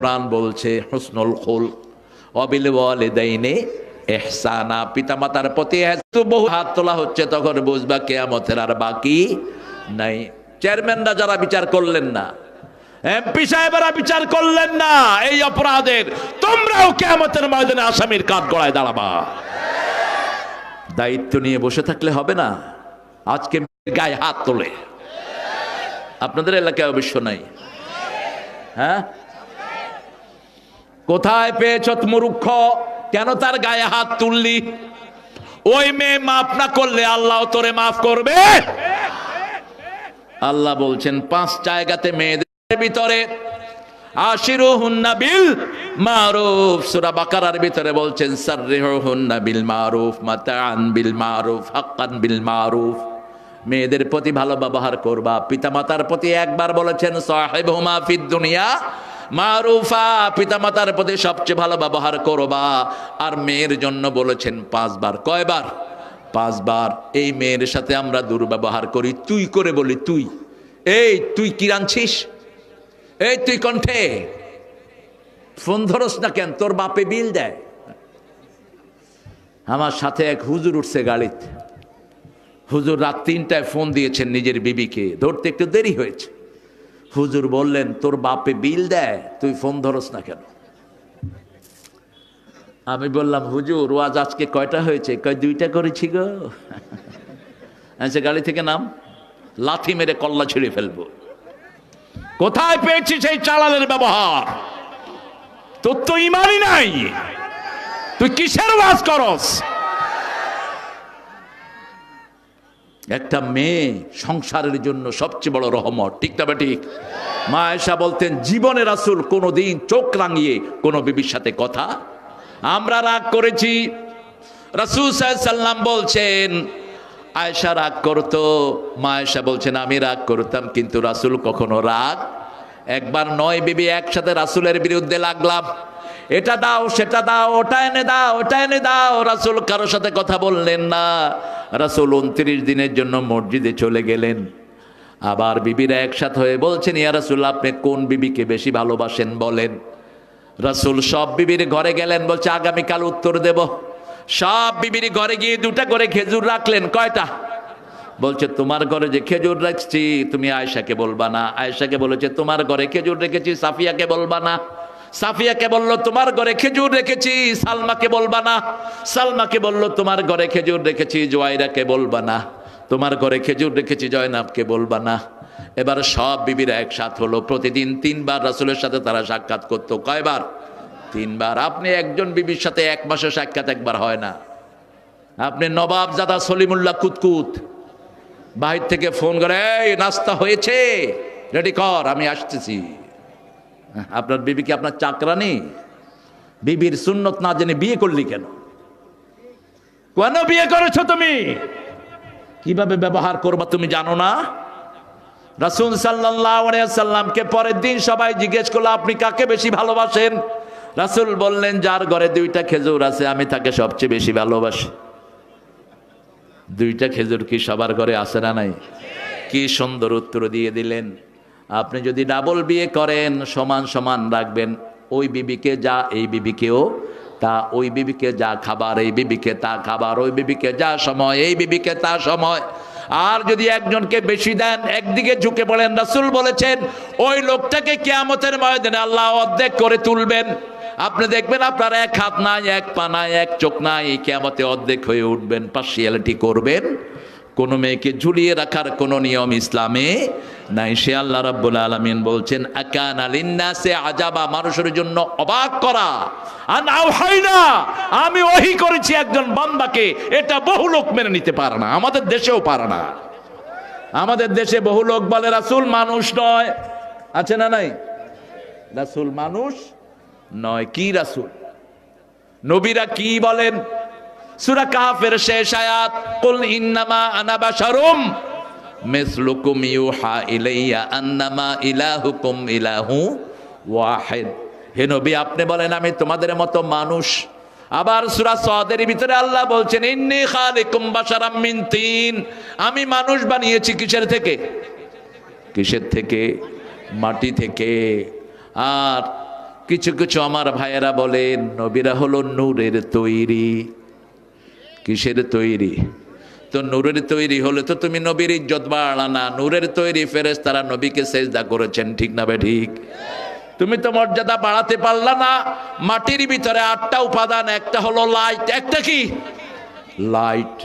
কোরআন বলছে হুসনুল খুলক ওয়াবিল ওয়ালিদাইনি ইহসানা, পিতামাতার প্রতি বহু হাত তোলা হচ্ছে, তখন বুঝবা কিয়ামতের আর বাকি নাই। চেয়ারম্যানরা যারা বিচার করলেন না, এমপি সাহেবেরা বিচার করলেন না এই অপরাধের, তোমরাও কিয়ামতের ময়দানে আসামির কাঠগড়ায় দাঁড়াবা। দায়িত্ব নিয়ে বসে থাকলে হবে না। আজকে গায়ে হাত তোলে, আপনাদের এলাকায় অবশ্য নাই। হ্যাঁ, কোথায় পেয়েছ মূর্খ? কেন তার গায়ে হাত তুললি? ওই মেয়ে মাফ না করলে আল্লাহ তোরে মাফ করবে? আল্লাহ বলছেন 5 জায়গাতে মেয়েদের ভিতরে আশিরুহুন্না বিল মারুফ। সূরা বাকারার ভিতরে বলছেন সাররিহুন্না বিল মারুফ মাতাআন বিল মারুফ হাক্কান বিল মারুফ। মেয়েদের প্রতি ভালো ব্যবহার করবা। পিতামাতার প্রতি একবার বলেছেন সাহিবহুমা ফিদ দুনিয়া মারুফা, পিতামাতার প্রতি সবচেয়ে ভালো ব্যবহার করবা। আর মেয়ের জন্য বলেছেন 5 বার। কয়বার? 5 বার। এই মেয়ের সাথে আমরা দুর্ব্যবহার করি, তুই করে বলি, তুই, এই তুই কি রাঁধছিস, এই তুই কণ্ঠে ফোন ধরস না কেন, তোর বাপে বিল দেয়। আমার সাথে এক হুজুর উঠছে গাড়িতে, হুজুর রাত 3টায় ফোন দিয়েছেন নিজের বিবিকে, ধরতে একটু দেরি হয়েছে। হুজুর বললেন তোর বাপে বিল দেয়, তুই ফোন ধরস না কেন? আমি বললাম হুজুর ওয়াজ আজকে কয়টা হয়েছে? কয় 2টা করেছি গো। আচ্ছা গাড়ি থেকে নাম, লাথি মেরে কল্লা ছিঁড়ে ফেলবো। কোথায় পেয়েছি সেই চালালের ব্যবহার? তোর তো ইমানই নাই, তুই কিসের ওয়াজ করস? একটা মেয়ে সংসারের জন্য সবচেয়ে বড় রহমত, ঠিক না ঠিক? মা আয়েশা বলতেন জীবনে রাসূল কোনোদিন চোখ রাঙিয়ে কোনো বিবির সাথে কথা। আমরা রাগ করেছি, রাসূল সাল্লাল্লাহু আলাইহি সাল্লাম বলছেন আয়েশা রাগ করতো, মা আয়েশা বলছেন আমি রাগ করতাম, কিন্তু রাসূল কখনো রাগ। একবার 9 বিবি একসাথে রাসূলের বিরুদ্ধে লাগলাম, এটা দাও সেটা দাও, ওটা এনে দাও ওটা এনে দাও। রাসূল কারোর সাথে কথা বললেন না। রাসূল 29 দিনের জন্য মসজিদে চলে গেলেন। আবার বিবিরা একসাথে হয়ে বলছেন ইয়া রাসূল আপনি কোন বিবিকে বেশি ভালোবাসেন বলেন। রাসূল সব বিবির ঘরে গেলেন, বলছে আগামীকাল উত্তর দেব। সব বিবির ঘরে গিয়ে 2টা করে খেজুর রাখলেন। কয়টা? বলছে তোমার ঘরে যে খেজুর রাখছি তুমি আয়েশাকে বলবা না। আয়েশাকে বলেছে তোমার ঘরে খেজুর রেখেছি সাফিয়াকে বলবা না। সাফিয়াকে বলল তোমার ঘরে খেজুর রেখেছি সালমাকে বলবা না। সালমাকে বলল তোমার ঘরে খেজুর রেখেছি জুয়াইরাকে বলবা না। তোমার ঘরে খেজুর রেখেছি জয়নাবকে বলবা না। এবার সব বিবিরা একসাথ হলো। প্রতিদিন 3 বার রাসূলের সাথে তারা সাক্ষাৎ করতো। কয়বার? 3 বার। আপনি একজন বিবির সাথে 1 মাসে সাক্ষাৎ একবার হয় না। আপনি নবাবজাদা সলিমুল্লাহ কুতকুত বাহির থেকে ফোন করে এই নাস্তা হয়েছে রেডি কর আমি আসতেছি। আপনার বিবি কি আপনার চাকরানি? বিবির সুন্নত না জেনে বিয়ে করলি কেন? কেন বিয়ে করেছো তুমি? কিভাবে ব্যবহার করবা তুমি জানো না? রাসূল সাল্লাল্লাহু আলাইহি ওয়াসাল্লামকে পরের দিন সবাই জিজ্ঞেস করলো আপনি কাকে বেশি ভালোবাসেন? রাসূল বললেন যার ঘরে 2টা খেজুর আছে আমি তাকে সবচেয়ে বেশি ভালোবাসি। 2টা খেজুর কি সবার ঘরে আছে না নাই? কি সুন্দর উত্তর দিয়ে দিলেন। আপনি যদি ডাবল বিয়ে করেন সমান সমান রাখবেন, ওই বিবিকে যা এই বিবিকেও তা, ওই বিবিকে যা খাবার এই বিবিকে তা খাবার, ওই বিবিকে যা সময় এই বিবিকে তা সময়। আর যদি একজনকে বেশি দেন একদিকে ঝুঁকে পড়েন, রাসূল বলেছেন ওই লোকটাকে কিয়ামতের ময়দানে আল্লাহ অর্ধেক করে তুলবেন। আপনি দেখবেন আপনার 1 হাত নাই, 1 পা নাই, 1 চোখ নাই, কিয়ামতে অর্ধেক হয়ে উঠবেন। পার্সিয়ালিটি করবেন। কোন মেয়েকে ঝুলিয়ে রাখার কোন নিয়ম ইসলামে নাই। সে আল্লাহ রাব্বুল আলামিন বলছেন আকানা লিন্নাসে আজাবা, মানুষের জন্য অবাক করা। আন আওহাইনা, আমি ওহী করেছি একজন বান্দাকে। এটা বহু লোক মেনে নিতে পারে না, আমাদের দেশেও পারে না। আমাদের দেশে বহু লোক বলে রাসূল মানুষ নয়। আছে না নাই? রাসূল মানুষ নয়। কি রাসূল? নবীরা কি বলেন? সূরা কাহফের শেষ আয়াত কুল ইন্নামা আনা বাশারুম মিসলুকুম ইউহা ইলাইয়া আন্নামা ইলাহুকুম ইলাহু ওয়াহিদ। হে নবী আপনি বলেন আমি তোমাদের মতো মানুষ। আবার সূরা সাদের ভিতরে আল্লাহ বলছেন ইন্নী খালিকুম বাশারাম মিন তিন, আমি মানুষ বানিয়েছি কিসের থেকে? কিসের থেকে? মাটি থেকে। আর কিছু কিছু আমার ভাইয়েরা বলেন নবীরা হলো নূরের তৈরি। কিসের তৈরি? তো নূরের তৈরি হলে তো তুমি নবীর ইজ্জত বাড়ালা না। নূরের তৈরি ফেরেশতারা নবীকে সেজদা করেছেন, ঠিক না ঠিক? তুমি তো মর্যাদা বাড়াতে পারলা না। মাটির ভিতরে 8টা উপাদান, একটা হলো লাইট। একটা কি? লাইট।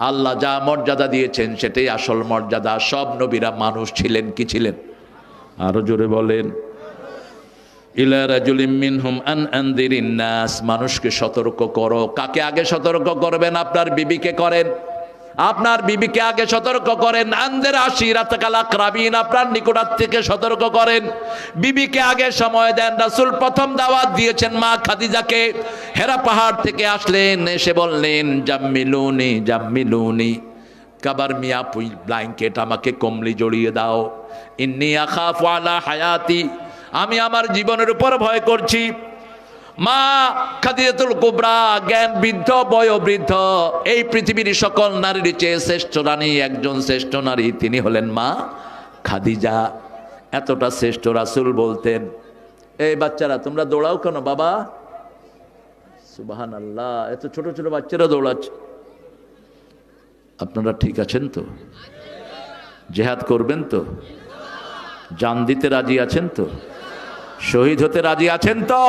আল্লাহ যা মর্যাদা দিয়েছেন সেটাই আসল মর্যাদা। সব নবীরা মানুষ ছিলেন। কি ছিলেন? আরো জোরে বলেন। ইলা রাজুলিম মিনহুম আন আনদিরিন নাস, মানুষকে সতর্ক করো। কাকে আগে সতর্ক করবেন? আপনার বিবিকে করেন। আপনার বিবিকে আগে সতর্ক করেন। আনদের আশিরাতাকাল আকরাবিন, আপনার নিকটাত্মীয়কে সতর্ক করেন। বিবিকে আগে সময় দেন। রাসূল প্রথম দাওয়াত দিয়েছেন মা খাদিজাকে। হেরা পাহাড় থেকে আসলেন, এসে বললেন জাম্মিলুনি জাম্মিলুনি, কাবার মিয়া ব্ল্যাঙ্কেট, আমাকে কমলি জড়িয়ে দাও। ইন্নী আখাফু আলা হায়াতি, আমি আমার জীবনের উপর ভয় করছি। মা খাদিজাতুল কুবরা জ্ঞান বৃদ্ধ, বয়োবৃদ্ধ, এই পৃথিবীর সকল নারীর চেয়ে শ্রেষ্ঠ রানী, একজন শ্রেষ্ঠ নারী, তিনি হলেন মা খাদিজা। এতটা শ্রেষ্ঠ রাসূল বলতেন, এই বাচ্চারা তোমরা দৌড়াও কেন বাবা? সুবহানাল্লাহ, এত ছোট ছোট বাচ্চারা দৌড়াচ্ছে। আপনারা ঠিক আছেন তো? জিহাদ করবেন তো? জান দিতে রাজি আছেন তো? শহীদ হতে রাজি আছেন তো?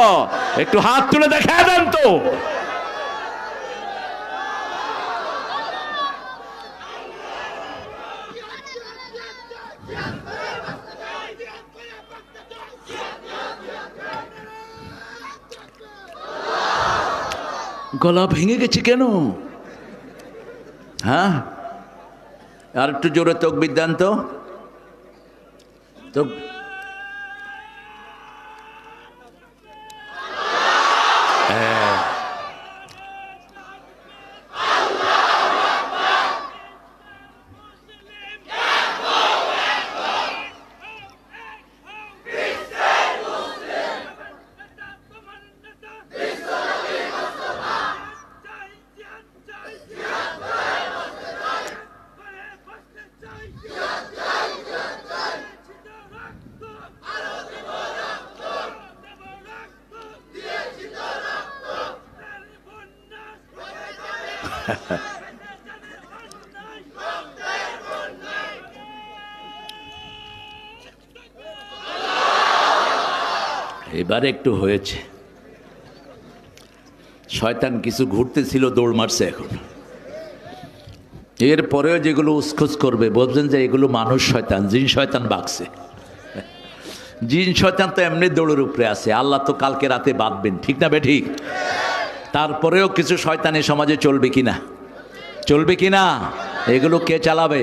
একটু হাত তুলে দেখা দেন তো। গলা ভেঙে গেছে কেন? হ্যাঁ, আর একটু জোরে তাকবীর দেন তো। এবারে একটু হয়েছে। শয়তান কিছু ঘুরতেছিল, দৌড় মারছে। এখন এরপরেও যেগুলো উসখুস করবে বলছেন যে এগুলো মানুষ শয়তান, জিন শয়তান বাকছে। জিন শয়তান তো এমনি দৌড়ের উপরে আছে, আল্লাহ তো কালকে রাতে বাঁধবেন, ঠিক না বেঠিক? তারপরেও কিছু শয়তানি সমাজে চলবে কিনা? চলবে কিনা? এগুলো কে চালাবে?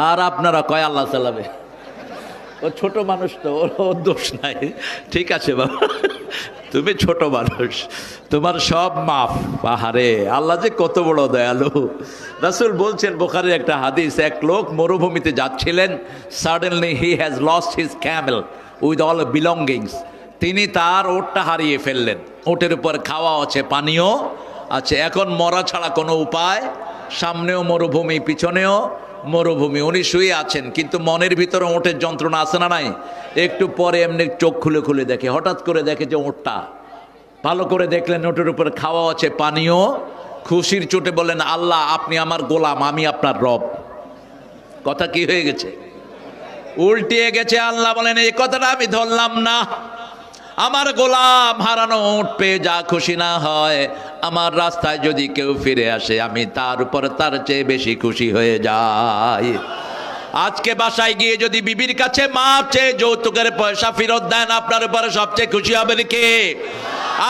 আর আপনারা কয় আল্লাহ চালাবে। ও ছোট মানুষ তো, ওর দোষ নাই। ঠিক আছে বাবা, তুমি ছোট মানুষ, তোমার সব মাফ। আহারে, আল্লাহ যে কত বড় দয়ালু। রাসূল বলছেন, বুখারীর একটা হাদিস, এক লোক মরুভূমিতে যাচ্ছিলেন। Suddenly he has lost his Camel with all belongings, তিনি তার ওটটা হারিয়ে ফেললেন। ওটের উপর খাওয়া আছে, পানীয় আছে, এখন মরা ছাড়া কোনো উপায়। সামনেও মরুভূমি, পিছনেও মরুভূমি। উনি শুয়ে আছেন, কিন্তু মনের ভিতরে ওটের যন্ত্রণা আছে না নাই? একটু পরে এমনি চোখ খুলে খুলে দেখে, হঠাৎ করে দেখে যে ওটটা, ভালো করে দেখলেন ওটের উপরে খাওয়া আছে, পানীয়। খুশির চোটে বলেন, আল্লাহ আপনি আমার গোলাম, আমি আপনার রব। কথা কি হয়ে গেছে? উল্টিয়ে গেছে। আল্লাহ বলেন, এই কথাটা আমি ধরলাম না। আমার গোলাম হারানো উট পেয়ে যা খুশি না হয়, আমার রাস্তায় যদি কেউ ফিরে আসে আমি তার উপর তার চেয়ে বেশি খুশি হয়ে যাই। আজকে বাসায় গিয়ে যদি বিবির কাছে মাপ চেয়ে যৌতুকের পয়সা ফেরত দেন, আপনার উপরে সবচেয়ে খুশি হবেন কে?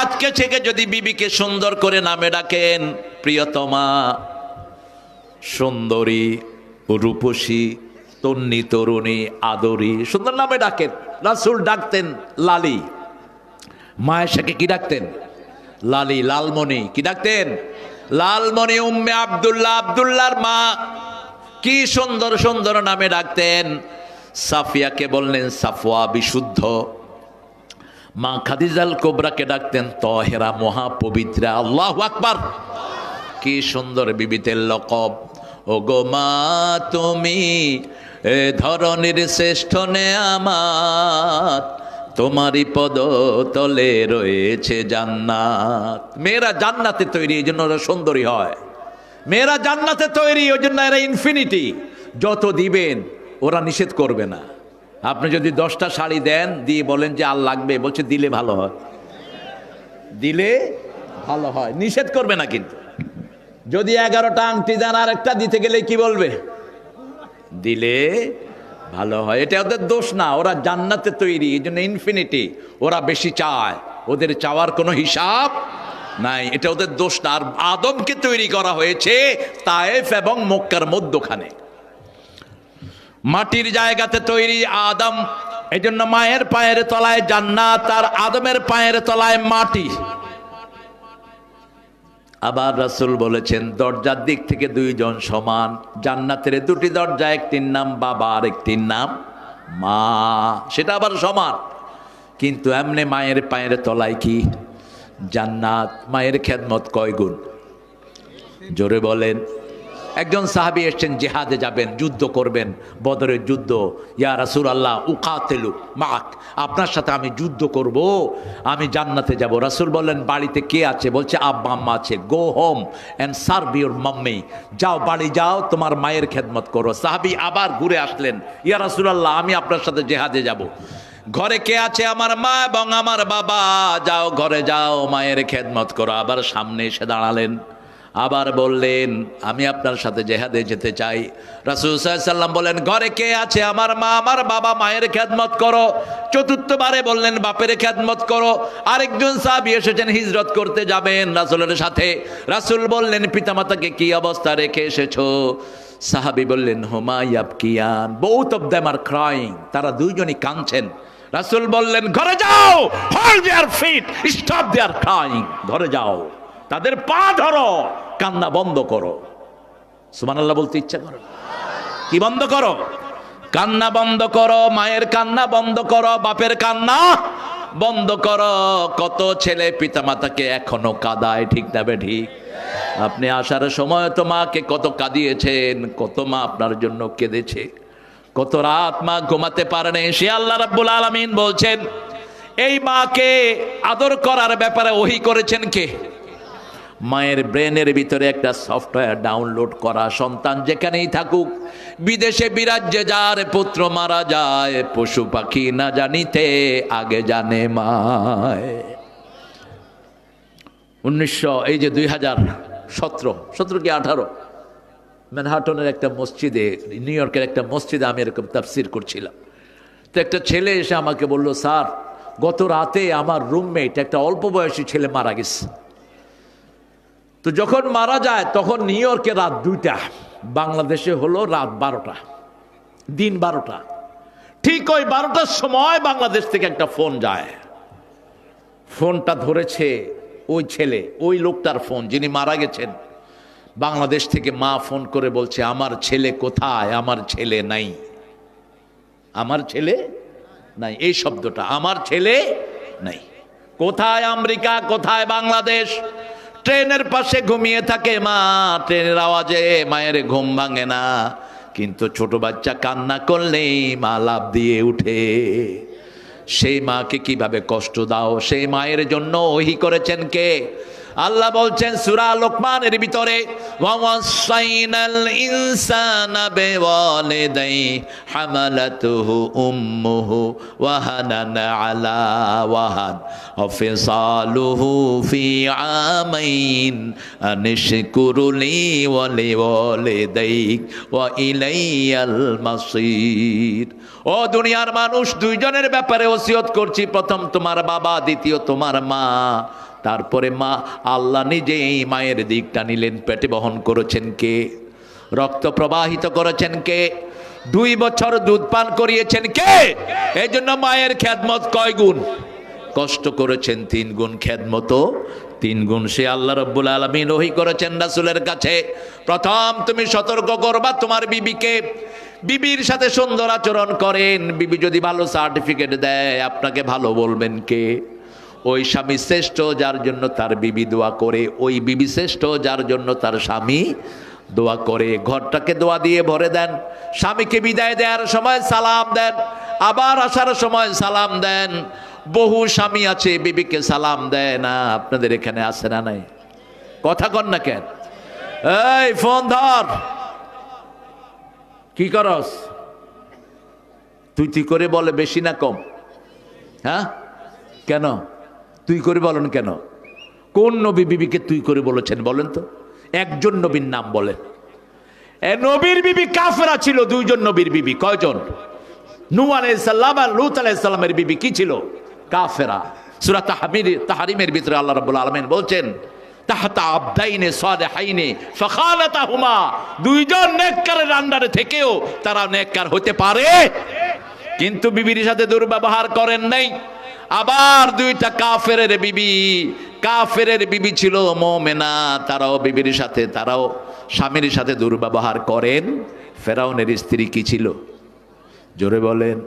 আজকে থেকে যদি বিবিকে সুন্দর করে নামে ডাকেন, প্রিয়তমা, সুন্দরী, রূপসী, তন্নি, তরুণী, আদরি, সুন্দর নামে ডাকেন। রাসূল ডাকতেন লালি। মায়েশাকে কি ডাকতেন? লালি, লালমণি। কি ডাকতেন? লালমণি। উম্মে আব্দুল্লাহ, আব্দুল্লাহর মা, কি সুন্দর সুন্দর নামে ডাকতেন। সাফিয়াকে বললেন সাফওয়া, বিশুদ্ধ। মা খাদিজাল কুবরাকে ডাকতেন তহেরা, মহাপবিত্রা। আল্লাহু আকবার, কি সুন্দর বিবিতের লকব। ও গো মা তুমি এ ধরনের শ্রেষ্ঠ নেয়ামত, তোমারই পদ তলে রয়েছে জান্নাত। মেয়েরা জান্নাতে তৈরি, এই জন্য ওরা সুন্দরী হয়। মেয়েরা জান্নাতে তৈরি, ওই জন্য এরা ইনফিনিটি। যত দিবেন ওরা নিষেধ করবে না। আপনি যদি 10টা শাড়ি দেন, দিয়ে বলেন যে আর লাগবে, বলছে দিলে ভালো হয়, দিলে ভালো হয়, নিষেধ করবে না। কিন্তু যদি 11টা আংটি দেন, আর একটা দিতে গেলে কি বলবে? দিলে ভালো হয়। এটা ওদের দোষ না, ওরা জান্নাতে তৈরি, এই জন্য ইনফিনিটি। ওরা বেশি চায়, ওদের চাওয়ার কোনো হিসাব নাই, এটা ওদের দোষ না। আর আদমকে তৈরি করা হয়েছে তায়েফ এবং মক্কার মধ্যখানে, মাটির জায়গাতে তৈরি আদম। এই জন্য মায়ের পায়ের তলায় জান্নাত, আর আদমের পায়ের তলায় মাটি। আবার রাসূল বলেছেন দরজার দিক থেকে 2 জন সমান। জান্নাতের 2টি দরজা, একটির নাম বাবা আর একটির নাম মা, সেটা আবার সমান। কিন্তু এমনি মায়ের পায়ের তলায় কি? জান্নাত। মায়ের খেদমত কয় গুণ? জোরে বলেন। একজন সাহাবী এসেছেন, জিহাদে যাবেন, যুদ্ধ করবেন, বদরের যুদ্ধ। ইয়া রাসূলুল্লাহ উকাতিলু মাক, আপনার সাথে আমি যুদ্ধ করব, আমি জান্নাতে যাব। রাসূল বললেন বাড়িতে কে আছে? বলছে আব্বা আম্মা আছে। Go home and serve your mummy, যাও বাড়ি যাও, তোমার মায়ের খেদমত করো। সাহাবী আবার ঘুরে আসলেন, ইয়া রাসূলুল্লাহ আমি আপনার সাথে জিহাদে যাব। ঘরে কে আছে? আমার মা এবং আমার বাবা। যাও ঘরে যাও, মায়ের খেদমত করো। আবার সামনে এসে দাঁড়ালেন, আবার বললেন আমি আপনার সাথে জেহাদে যেতে চাই। রাসূল সাল্লাল্লাহু আলাইহি সাল্লাম বলেন ঘরে কে আছে? আমার মা আমার বাবা, মায়ের খেদমত করো। চতুর্থবারে বললেন বাপের খেদমত করো। আরেকজন সাহাবী এসেছেন, হিজরত করতে যাবেন রাসূলের সাথে। রাসূল বললেন পিতামাতাকে কি অবস্থা রেখে এসেছো? সাহাবী বললেন হুমা ইয়াবকিয়ান, both of them are crying, তারা দুইজনই কাঁদছেন। রাসূল বললেন ঘরে যাও, hold their feet, stop their crying, ঘরে যাও, তাদের পা ধরো, কান্না বন্ধ করো। সুবহানাল্লাহ বলতে ইচ্ছা করো? কি বন্ধ করো? কান্না বন্ধ করো। মায়ের কান্না বন্ধ করো, বাপের কান্না বন্ধ করো। কত ছেলে পিতামাতাকে এখনো কাঁদায়, ঠিক না ঠিক? আপনি আসার সময় তো মাকে কত কাঁদিয়েছেন, কত মা আপনার জন্য কেঁদেছে, কত রাত মা ঘুমাতে পারেনি। সে আল্লাহ রাব্বুল আলামিন বলছেন এই মাকে আদর করার ব্যাপারে ওহী করেছেন কে? মায়ের ব্রেনের ভিতরে একটা সফটওয়্যার ডাউনলোড করা, সন্তান যেখানেই থাকুক, বিদেশে বিরাজ্যে যার পুত্র মারা যায়, পশু পাখি না জানিতে আগে জানে মায়। 2017 কি 18 ম্যানহাটনের একটা মসজিদে, নিউ ইয়র্কের একটা মসজিদে আমি এরকম তাফসির করছিলাম। তো একটা ছেলে এসে আমাকে বলল স্যার গত রাতে আমার রুমমেট একটা অল্প বয়সী ছেলে মারা গেছে। তো যখন মারা যায় তখন নিউ ইয়র্কে রাত 2টা, বাংলাদেশে হলো রাত 12টা, দিন 12টা। ঠিক ওই 12টার সময় বাংলাদেশ থেকে একটা ফোন যায়। ফোনটা ধরেছে ওই ছেলে, ওই লোকটার ফোন যিনি মারা গেছেন। বাংলাদেশ থেকে মা ফোন করে বলছে আমার ছেলে কোথায়? আমার ছেলে নাই, আমার ছেলে নাই। এই শব্দটা, আমার ছেলে নাই। কোথায় আমেরিকা, কোথায় বাংলাদেশ? ট্রেনের পাশে ঘুমিয়ে থাকে মা, ট্রেনের আওয়াজে মায়ের ঘুম ভাঙে না, কিন্তু ছোট বাচ্চা কান্না করলেই মা লাফ দিয়ে উঠে। সেই মাকে কিভাবে কষ্ট দাও? সেই মায়ের জন্য ওহী করেছেন কে? আল্লাহ বলছেন সূরা লোকমানের ভিতরে ওয়াসাইনাল ইনসানা বিওয়ালিদাইহি হামালাতুহু উম্মুহু ওয়াহানান আলা ওয়াহান ওয়াফিসালুহু ফি আমাইন আনিশকুরুলি ওয়া লিওয়ালিদাইক ওয়া ইলাইয়াল মাসির। ও দুনিয়ার মানুষ, দুইজনের ব্যাপারে ওসিয়ত করছি, প্রথম তোমার বাবা, দ্বিতীয় তোমার মা, তারপরে মা। আল্লাহ নিজেই মায়ের দিকটা নিলেন। পেটে বহন করেছেন কে? রক্ত প্রবাহিত করেছেন কে? 2 বছর দুধ পান করিয়েছেন কে? এই জন্য মায়ের খেদমত কয় গুণ? কষ্ট করেছেন 3 গুণ, খেদমত 3 গুণ। সে আল্লাহ রাব্বুল আলামিন ওহী করেছেন রাসূলের কাছে, প্রথম তুমি সতর্ক করবা তোমার বিবিকে, বিবির সাথে সুন্দর আচরণ করেন। বিবি যদি ভালো সার্টিফিকেট দেয় আপনাকে ভালো বলবেন কে? ওই স্বামী শ্রেষ্ঠ যার জন্য তার বিবি দোয়া করে, ওই বিবি শ্রেষ্ঠ যার জন্য তার স্বামী দোয়া করে। ঘরটাকে দোয়া দিয়ে ভরে দেন। স্বামীকে বিদায় দেওয়ার সময় সালাম দেন, আবার আসার সময় সালাম দেন। বহু স্বামী আছে বিবিকে সালাম দেয় না, আপনাদের এখানে আছে না নাই? কথা কন না কেন? এই ফোন ধর, কি করস? তুই তুই করে বলে বেশি না কম? হ্যাঁ, কেন তুই করে বলেন কেন? কোন নবী বিবিকে তুই করে বলেছেন বলেন তো? একজন নবীর নাম বলেন। নবীর বিবি কাফেরা ছিল, দুইজন নবীর বিবি। কয়জন? নূহ আলাইহিস সালাম আর লূত আলাইহিস সালামের বিবি কি ছিল? কাফেরা। সূরা তাহরিমের ভিতরে আল্লাহ রাব্বুল আলামিন বলছেন, তাহতা আবদাইনে সালেহাইনে ফাখালাতাহুমা, দুইজন নেককারের আন্ডারে থেকেও তারা নেককার হতে পারে, কিন্তু বিবির সাথে দুর্ব্যবহার করেন নাই। আবার দুইটা কাফেরের বিবি ছিল মুমিনা, তারাও বিবির সাথে, তারাও স্বামীর সাথে দুর্ব্যবহার করেন। ফেরাউনের স্ত্রী কি ছিল? জোরে বলেন,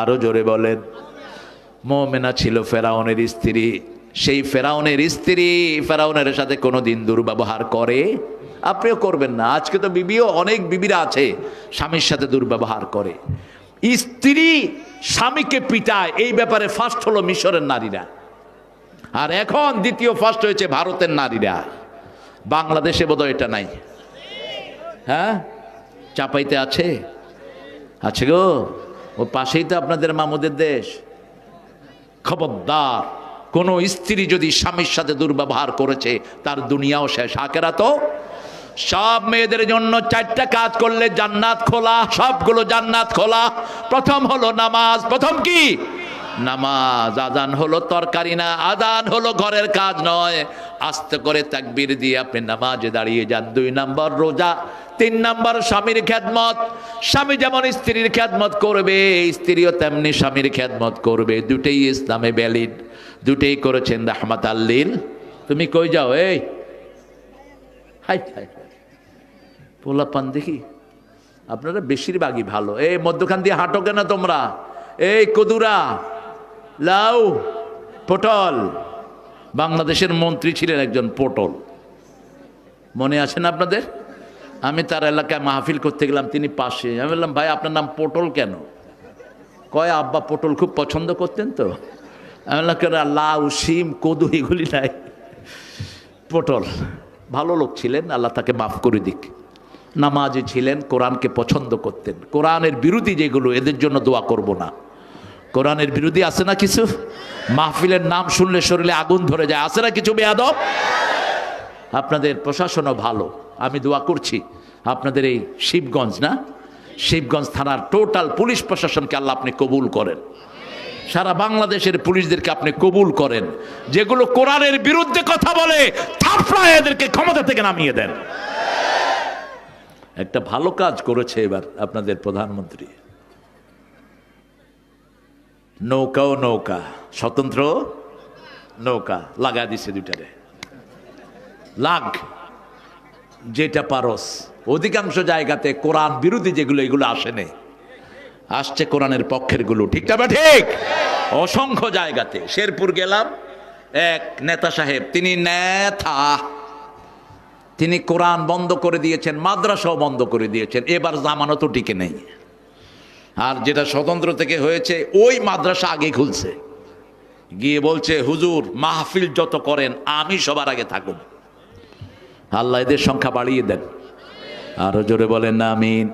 আরো জোরে বলেন। মুমিনা ছিল ফেরাউনের স্ত্রী। সেই ফেরাউনের স্ত্রী ফেরাউনের সাথে কোনোদিন দুর্ব্যবহার করে? আপনিও করবেন না। আজকে তো বিবিও, অনেক বিবিরা আছে স্বামীর সাথে দুর্ব্যবহার করে। স্ত্রী স্বামীকে পিটায়, এই ব্যাপারে ফার্স্ট হলো মিশরের নারীরা, আর এখন দ্বিতীয় ফার্স্ট হয়েছে ভারতের নারীরা। বাংলাদেশে বোধহয় এটা নাই। হ্যাঁ, চাপাইতে আছে, আছে গো, ও পাশেই তো আপনাদের মামুদের দেশ। খবরদার, কোন স্ত্রী যদি স্বামীর সাথে দুর্ব্যবহার করেছে তার দুনিয়াও শেষ, আখেরাতও। সব মেয়েদের জন্য 4টা কাজ করলে জান্নাত খোলা, সবগুলো জান্নাত খোলা। প্রথম হলো নামাজ। প্রথম কি? নামাজ। আজান হলো তরকারি না, আজান হলো ঘরের কাজ নয়। আস্তে করে তাকবীর দিয়ে আপনি নামাজে দাঁড়িয়ে যান। 2 নাম্বার রোজা। 3 নাম্বার স্বামীর খেদমত। স্বামী যেমন স্ত্রীর খেদমত করবে, স্ত্রীও তেমনি স্বামীর খেদমত করবে। দুটেই ইসলামে ভ্যালিড, দুটেই করেছেন রাহমাতাল লিল। তুমি কই যাও? এই হাই হাই পোলা পান দেখি, আপনারা বেশিরভাগই ভালো। এই মধ্যখান দিয়ে হাঁটো কেন তোমরা? এই কদুরা, লাউ, পটল। বাংলাদেশের মন্ত্রী ছিলেন একজন পটল, মনে আছে না আপনাদের? আমি তার এলাকায় মাহফিল করতে গেলাম, তিনি পাশে। আমি বললাম, ভাই আপনার নাম পটল কেন? কয়, আব্বা পটল খুব পছন্দ করতেন তো। আমি বললাম, কেন লাউ, শিম, কদু এগুলি নাই, পটল। ভালো লোক ছিলেন, আল্লাহ তাকে মাফ করে দিক। নামাজি ছিলেন, কোরআনকে পছন্দ করতেন। কোরআনের বিরোধী যেগুলো, এদের জন্য দোয়া করব না। কোরআনের বিরোধী আছে না কিছু? মাহফিলের নাম শুনলে শরীরে আগুন ধরে যায়, আছে না কিছু বেয়াদব? আপনাদের প্রশাসনও ভালো, আমি দোয়া করছি। আপনাদের এই শিবগঞ্জ না, শিবগঞ্জ থানার টোটাল পুলিশ প্রশাসনকে আল্লাহ আপনি কবুল করেন। সারা বাংলাদেশের পুলিশদেরকে আপনি কবুল করেন। যেগুলো কোরআনের বিরুদ্ধে কথা বলে, থাপড়ায় এদেরকে ক্ষমতা থেকে নামিয়ে দেন। একটা ভালো কাজ করেছে এবার আপনাদের প্রধানমন্ত্রী। নৌকাও নৌকা, স্বতন্ত্র নৌকা লাগা দিছে দুইটারে। লাগ, যেটা পারস। অধিকাংশ জায়গাতে কোরআন বিরোধী যেগুলো, এগুলো আসেনি, আসছে কোরআনের পক্ষের গুলো। ঠিক না বা ঠিক? অসংখ্য জায়গাতে। শেরপুর গেলাম, এক নেতা সাহেব, তিনি নেতা, তিনি কোরআন বন্ধ করে দিয়েছেন, মাদ্রাসাও বন্ধ করে দিয়েছেন। এবার জামানতও টিকে নেই। আর যেটা স্বতন্ত্র থেকে হয়েছে, ওই মাদ্রাসা আগে খুলছে, গিয়ে বলছে, হুজুর মাহফিল যত করেন আমি সবার আগে থাকুন। আল্লাহ এদের সংখ্যা বাড়িয়ে দেন। আরো জোরে বলেন না আমিন।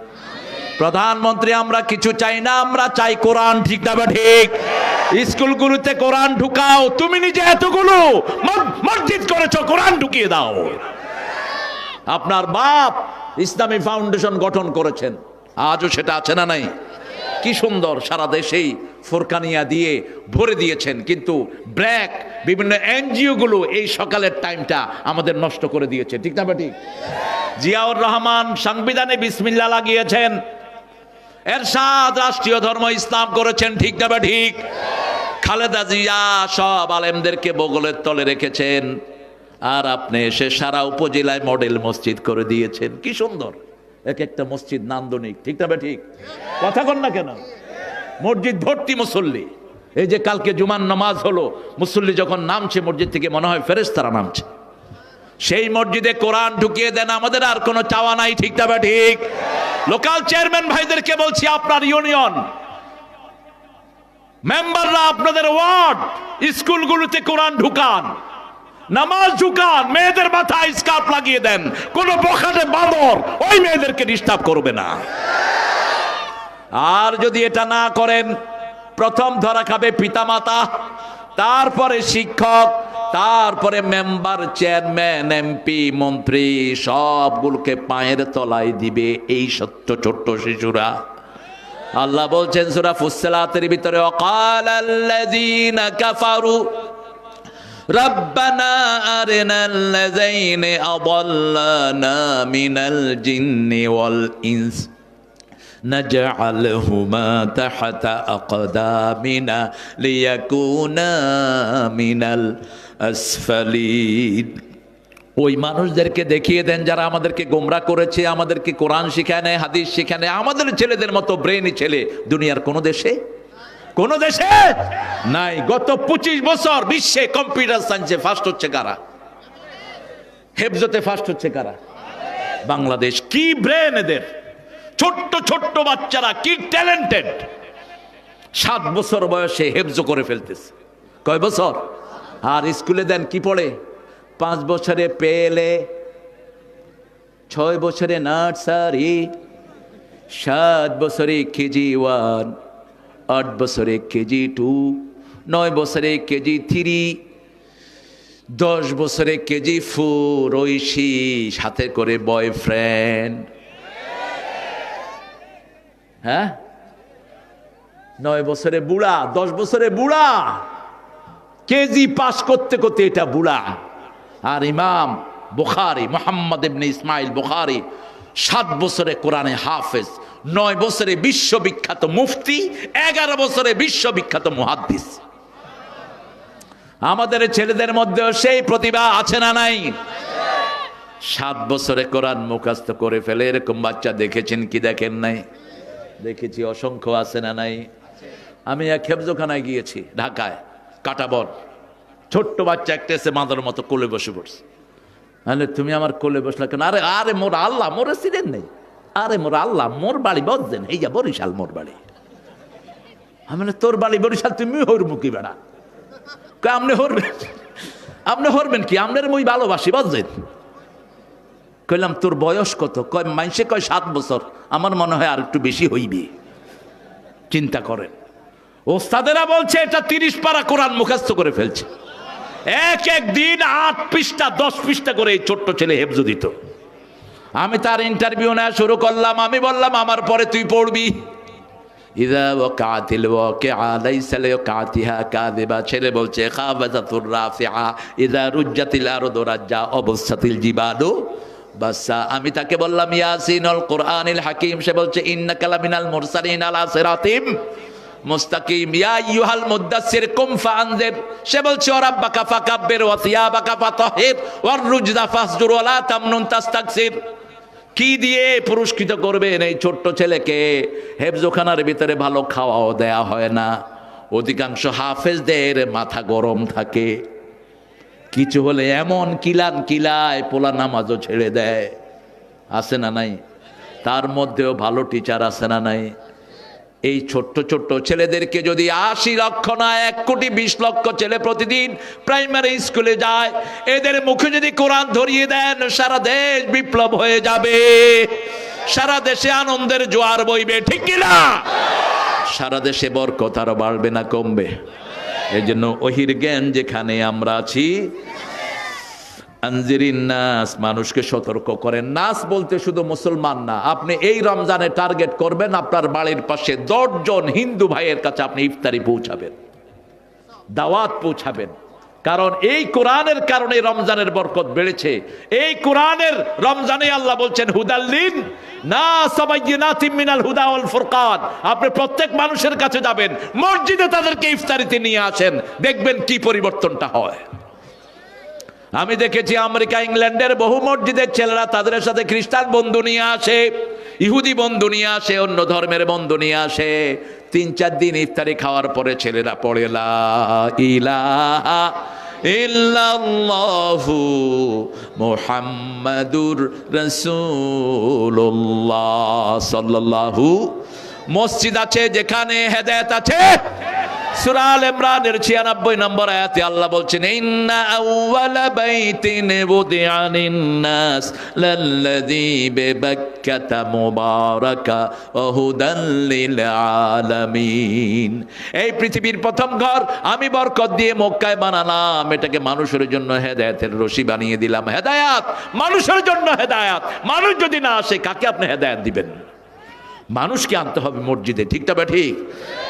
প্রধানমন্ত্রী, আমরা কিছু চাই না, আমরা চাই কোরআন। ঠিক না বা ঠিক? স্কুলগুলোতে কোরআন ঢুকাও। তুমি নিজে এতগুলো মসজিদ করেছো, কোরআন ঢুকিয়ে দাও। আপনার বাপ ইসলামী ফাউন্ডেশন গঠন করেছেন, আজও সেটা আছে না নাই? কি সুন্দর, সারা দেশেই ফোরকানিয়া দিয়ে ভরে দিয়েছেন। কিন্তু ব্র্যাক, বিভিন্ন এনজিও গুলো এই সকালের টাইমটা আমাদের নষ্ট করে দিয়েছে। ঠিক না বা ঠিক? জিয়াউর রহমান সংবিধানে বিসমিল্লাহ লাগিয়েছেন, এরশাদ রাষ্ট্রীয় ধর্ম ইসলাম করেছেন। ঠিক না বা ঠিক? খালেদা জিয়া সব আলেমদেরকে বগলের তলে রেখেছেন, আর আপনি এসে সারা উপজেলায় মডেল মসজিদ করে দিয়েছেন। কি সুন্দর, এক একটা মসজিদ নান্দনিক। ঠিক না বা ঠিক? কথা কন না কেন? মসজিদ ভর্তি মুসল্লি। এই যে কালকে জুমার নামাজ হলো, মুসল্লি যখন নামছে মসজিদ থেকে মনে হয় ফেরেশতারা নামছে। সেই মসজিদে কোরআন ঢুকিয়ে দেন, আমাদের আর কোনো চাওয়া নাই। ঠিক না বা ঠিক? লোকাল চেয়ারম্যান ভাইদেরকে বলছি, আপনার ইউনিয়ন মেম্বাররা আপনাদের ওয়ার্ড স্কুলগুলোতে কোরআন ঢুকান, নামাজ ঢুকান, মেয়েদের মাথায় স্কার্ফ লাগিয়ে দেন, কোন বখাটে বাঁদর ওই মেয়েদেরকে ডিস্টার্ব করবে না। আর যদি এটা না করেন, প্রথম ধরা খাবে পিতামাতা, তারপরে শিক্ষক, তারপরে মেম্বার, চেয়ারম্যান, এমপি, মন্ত্রী, সবগুলোকে পায়ের তলায় দিবে এই ছোট্ট শিশুরা। আল্লাহ বলছেন সূরা ফুসসিলাতের ভিতরে, ওয়াকালাল্লাযীনা কাফারু রাব্বানা আরিনাল্লাযীনা আযাল্লানা মিনাল জিন্নি ওয়াল ইনস নাজআলহুমা তাহতা আকদামিনা লিয়াকুনা মিনাল আসফালিন। ওই মানুষদেরকে দেখিয়ে দেন যারা আমাদেরকে গোমরাহ করেছে, আমাদেরকে কোরআন শিখায় নাই, হাদিস শিখায় নাই। আমাদের ছেলেদের মতো ব্রেনি ছেলে দুনিয়ার কোন দেশে নাই। গত 25 বছর বিশ্বে কম্পিউটার সায়েন্সে ফার্স্ট হচ্ছে কারা? হেফজতে ফার্স্ট হচ্ছে কারা? বাংলাদেশ। কি ব্রেন এদের! ছোট্ট বাচ্চারা কি ট্যালেন্টেড! 7 বছর বয়সে হেফজ করে ফেলতেছে। কয় বছর? আর স্কুলে দেন কি পড়ে? 5 বছরে পেলে, 6 বছরে নার্সারি, 7 বছরে কেজি 1, 8 বছরে কেজি 2, 9 বছরে কেজি 3, 10 বছরে কেজি 4, ঐশী সাথে করে বয়ফ্রেন্ড। হ্যাঁ, 9 বছরে বুড়া, 10 বছরে বুড়া, কেজি পাস করতে করতে এটা বুড়া। আর ইমাম বুখারী, মুহাম্মদ ইবনে ইসমাইল বুখারী 7 বছরে কোরআনে হাফেজ, 9 বছরে বিশ্ববিখ্যাত মুফতি, 11 বছরে বিশ্ববিখ্যাত মুহাদ্দিস। আমাদের ছেলেদের মধ্যেও সেই প্রতিভা আছে না নাই? 7 বছরে কোরআন মুখস্থ করে ফেলে এরকম বাচ্চা দেখেছেন কি দেখেন নাই? দেখেছি, অসংখ্য আছে না নাই? আমি এক হেফজখানায় গিয়েছি ঢাকায়, কাটাবন। ছোট্ট বাচ্চা একটা এসে মাদার মতো কোলে বসে পড়ছে। আরে তুমি আমার কোলে বসলা কেন? আরে আরে মোর আল্লাহ, মোরে চিনেন নেই? আরে মোর আল্লাহ, মোর বাড়ি বলছেন এই যা বরিশাল, মোর বাড়ি। আমি তোর বাড়ি বরিশাল, তুমি হরমুখী বেড়া। আপনি হরবেন? আপনি হরবেন কি? আপনার মই ভালোবাসি বুঝছেন। কইলাম তোর বয়স কত? কয় মাইসে কয় 7 বছর। আমার মনে হয় আর একটু বেশি হইবে। চিন্তা করেন, ওস্তাদেরা বলছে এটা 30 পারা কোরআন মুখস্থ করে ফেলছে। এক দিন 8 পৃষ্ঠা 10 পৃষ্ঠা করে এই ছোট্ট ছেলে হেফজ দিত। আমি তার ইন্টারভিউ নেওয়া শুরু করলাম। আমি বললাম আমার পরে তুই পড়বি। ইযা ওয়াকাতিল ওয়াকিআ লাইসা লিওয়াকাতিহা কাযিবা। ছেলে বলছে খাবাজাতুর রাফিআ ইযা রুজ্জাতিল আরদু রাজ্জা অবসাতিল জিবালু বাসা। আমি তাকে বললাম ইয়াসিনুল কুরআনিল হাকিম। সে বলছে ইন্নাকা লামিনাল মুরসালিন আলা সিরাতিম মুস্তাকিম। ইয়া আইয়ুহাল মুদ্দাসসির কুম ফাআনজির। সে বলছে রাব্বাকা ফাকাব্বির ওয়া সিয়াবাকা ফাতাহির ওয়ার রুজদা ফাসজুর ওয়া লা তামনুন তাস্তাকসির। কি দিয়ে পুরস্কৃত করবেন এই ছোট্ট ছেলেকে? হেফজখানার ভিতরে ভালো খাওয়াও দেয়া হয় না। অধিকাংশ হাফেজদের মাথা গরম থাকে, কিছু হলে এমন কিলান কিলায় পোলা নামাজও ছেড়ে দেয়। আছে না নাই? তার মধ্যেও ভালো টিচার আছে না নাই? এই ছোট্ট ছেলেদেরকে যদি 80 লক্ষ না 1 কোটি 20 লক্ষ ছেলে প্রতিদিন প্রাইমারি স্কুলে যায়, এদের মুখে যদি কোরআন ধরিয়ে দেন, সারা দেশ বিপ্লব হয়ে যাবে, সারা দেশে আনন্দের জোয়ার বইবে। ঠিক কিনা? সারা দেশে বরকত আরো বাড়বে না কমবে? এই জন্য ওহির জ্ঞান যেখানে আমরা আছি, আনজিরিন নাস, মানুষকে সতর্ক করেন। নাস বলতে শুধু মুসলমান না। আপনি এই রমজানে টার্গেট করবেন আপনার বাড়ির পাশে 10 জন হিন্দু ভাইয়ের কাছে আপনি ইফতারি পৌঁছাবেন, দাওয়াত পৌঁছাবেন। কারণ এই কোরআনের কারণে রমজানের বরকত বেড়েছে। এই কোরআনের রমজানে আল্লাহ বলছেন হুদাল্লিন নাস বাইয়িনাতিম মিনাল হুদা ওয়াল ফুরকান। আপনি প্রত্যেক মানুষের কাছে যাবেন, মসজিদে তাদেরকে ইফতারিতে নিয়ে আসেন, দেখবেন কি পরিবর্তনটা হয়। আমি দেখেছি আমেরিকা, ইংল্যান্ডের বহু মসজিদের ছেলেরা তাদের সাথে খ্রিস্টান বন্ধু নিয়ে আসে, ইহুদি বন্ধু নিয়ে আসে, অন্য ধর্মের বন্ধু নিয়ে আসে। 3-4 দিন ইফতারি খাওয়ার পরে ছেলেরা পড়ে লা ইলাহা ইল্লাল্লাহু মুহাম্মাদুর রাসূলুল্লাহ সাল্লাল্লাহু। মসজিদ আছে যেখানে হেদায়েত আছে, সূরা আল ইমরানের 96 নম্বর আয়াতে আল্লাহ বলছেন ইন্না আউওয়ালা বাইতিন বুদিআ লিন-নাস লাল্লাযী বিবাক্কাতা মুবারাকা ওয়া হুদাল লিল আলামিন। এই পৃথিবীর প্রথম ঘর আমি বরকত দিয়ে মক্কায় বানালাম, এটাকে মানুষের জন্য হেদায়েতের রশি বানিয়ে দিলাম। হেদায়েত মানুষের জন্য, হেদায়েত মানুষ যদি না আসে কাকে আপনি হেদায়েত দিবেন? মানুষকে আনতে হবে মসজিদে, ঠিক তবে ঠিক।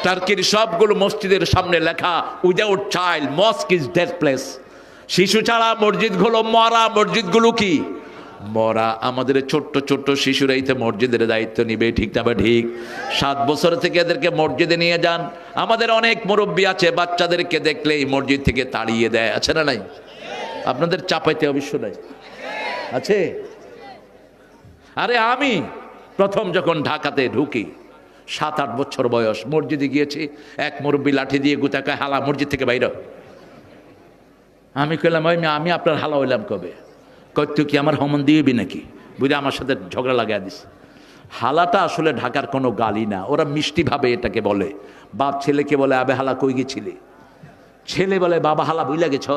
টার্কির সবগুলো মসজিদের সামনে লেখা without child mosque is dead place. শিশু ছাড়া মসজিদগুলো মরা, মসজিদগুলো কি মরা। আমাদের ছোট্ট ছোট্ট শিশুরাই তো মসজিদের দায়িত্ব নিবে, ঠিক তবে ঠিক। 7 বছর থেকে এদেরকে মসজিদে নিয়ে যান। আমাদের অনেক মুরব্বী আছে বাচ্চাদেরকে দেখলেই মসজিদ থেকে তাড়িয়ে দেয়, আছে না নাই? আপনাদের চাপাইতে অবশ্য নাই, আছে। আরে আমি প্রথম যখন ঢাকাতে ঢুকি 7-8 বছর বয়স, মসজিদে গিয়েছি, এক মুরব্বী লাঠি দিয়ে গুতাকায় হালা মসজিদ থেকে বাইর। আমি কইলাম আমি আপনার হালা হইলাম কবে? কত কি আমার হমন দিয়েবি নাকি? বুঝে আমার সাথে ঝগড়া লাগাই দিস। হালাটা আসলে ঢাকার কোনো গালি না, ওরা মিষ্টিভাবে এটাকে বলে। বাপ ছেলেকে বলে আবে হালা কই গেছিলি, ছেলে বলে বাবা হালা বুইলা গেছ।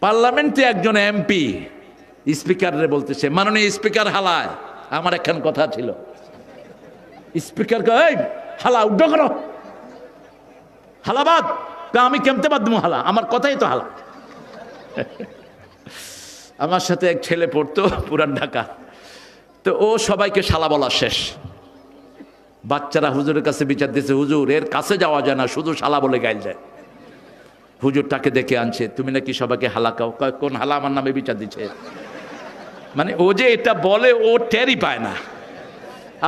পার্লামেন্টে একজন এমপি স্পিকারে বলতেছে মাননীয় স্পিকার হালায়। আমার একখান কথা ছিল, স্পিকার কই হালা উড্ড করো, হালাবাদ। আমি কেমতে বাদ দেবো হালা, আমার কথাই তো হালা। আমার সাথে এক ছেলে পড়তো পুরান ঢাকা, তো ও সবাইকে শালা বলা শেষ। বাচ্চারা হুজুরের কাছে বিচার দিয়েছে, হুজুর এর কাছে যাওয়া যায় না, শুধু শালা বলে গাইল যায়। হুজুরটাকে দেখে আনছে, তুমি নাকি সবাইকে হালা কাও? কোন হালা আমার নামে বিচার দিচ্ছে? মানে ও যে এটা বলে ও টেরই পায় না।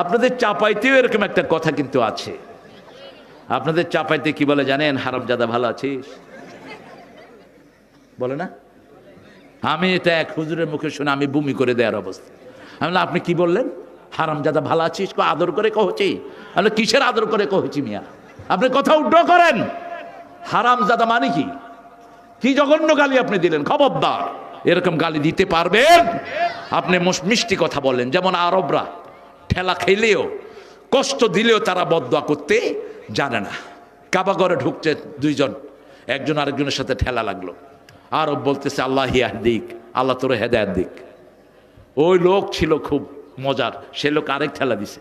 আপনাদের চাপাইতেও এরকম একটা কথা কিন্তু আছে। আপনাদের চাপাইতে কি বলে জানেন? হারামজাদা ভালো আছিস বলে না? আমি এটা এক হুজুরের মুখে শুনে আমি বমি করে দেওয়ার অবস্থা। আমি বললাম আপনি কি বললেন? হারামজাদা ভালো আছিস? আদর করে কহছি? আমি কিসের আদর করে কহছি মিয়া? আপনি কথা উড্র করেন। হারামজাদা মানে কি? কি জঘন্য গালি আপনি দিলেন! খবরদার, এরকম গালি দিতে পারবেন? আপনি মিষ্টি কথা বলেন। যেমন আরবরা ঠেলা খেলেও কষ্ট দিলেও তারা বদদোয়া করতে জানে না। কাবা ঘরে ঢুকছে দুইজন, একজন আরেকজনের সাথে ঠেলা লাগলো। আরব বলতেছে আল্লাহ ইয়াহদিক, আল্লাহ তোর হেদায়েত দিক। ওই লোক ছিল খুব মজার, সে লোক আরেক ঠেলা দিছে,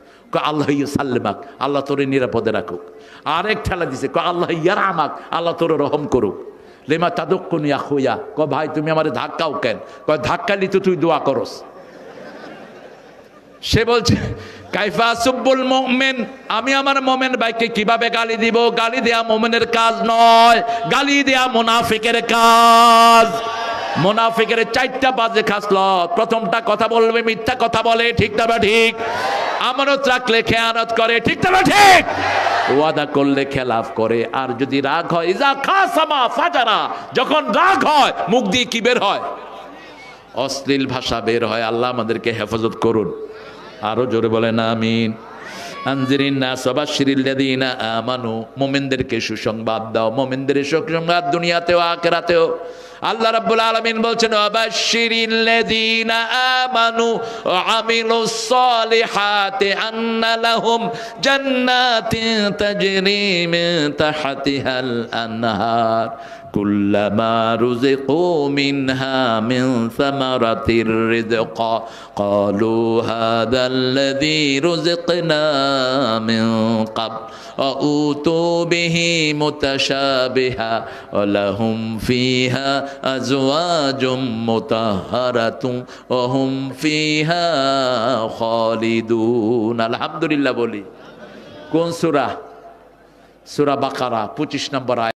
আল্লাহ সাল্লেমাক, আল্লাহ তোরে নিরাপদে রাখুক। আরেক ঠেলা দিছে, আল্লাহ ইয়ারহামাক, আল্লাহ তোরে রহম করুক। লেমা তাদুক্কুনিয়া খুইয়া, ভাই তুমি আমারে ধাক্কাও কেন? ধাক্কালি তো তুই দোয়া করস। সে বলছে কাইফা সুব্বুল মুমিন, আমি আমার মোমেন ভাইকে কিভাবে গালি দিব? গালি দেয়া মোমেনের কাজ নয়, গালি দেয়া মুনাফিকের কাজ। মুনাফিকের 4টা বাজে খাসলত। প্রথমটা কথা বলবে, মিথ্যা কথা বলে, ঠিক না ঠিক? আমানত রাখলে খেয়ানত করে, ঠিক না ঠিক? ওয়াদা করলে খেলাফ করে। আর যদি রাগ হয়, ইজা খাসামা ফাজারা, যখন রাগ হয় মুখ দিয়ে কি বের হয়? অশ্লীল ভাষা বের হয়। আল্লাহ আমাদেরকে হেফাজত করুন। আরো জোরে বলেন আমিন। আনজিরিন নাস ওয়াবাশশিরিল লাযিনা আমানু, মুমিনদেরকে সুসংবাদ দাও। মুমিনদের সুসংবাদ দুনিয়াতেও আখিরাতেও। আল্লাহ রাব্বুল আলামিন বলছেন ওয়াবাশশিরিল লাযিনা আমানু ওয়া আমিলুস সলিহাতি আন্না লাহুম জান্নাতিন তাজরি মিন তাহতিহাল আনহার কুল্লামা রুযিকু মিনহা মিন সামারাতির রিজকা ক্বালু হাযাল্লাযী রুযিকনা মিন ক্বাবল ওয়া উতু বিহি মুতাশাবিহা ওয়া লাহুম ফিহা আজওয়াজুম মুতাহহারাতুন ওয়া হুম ফিহা খালিদুন। আলহামদুলিল্লাহ বলি। কোন সূরা? সূরা বাকারা 25 নম্বর আয়াত।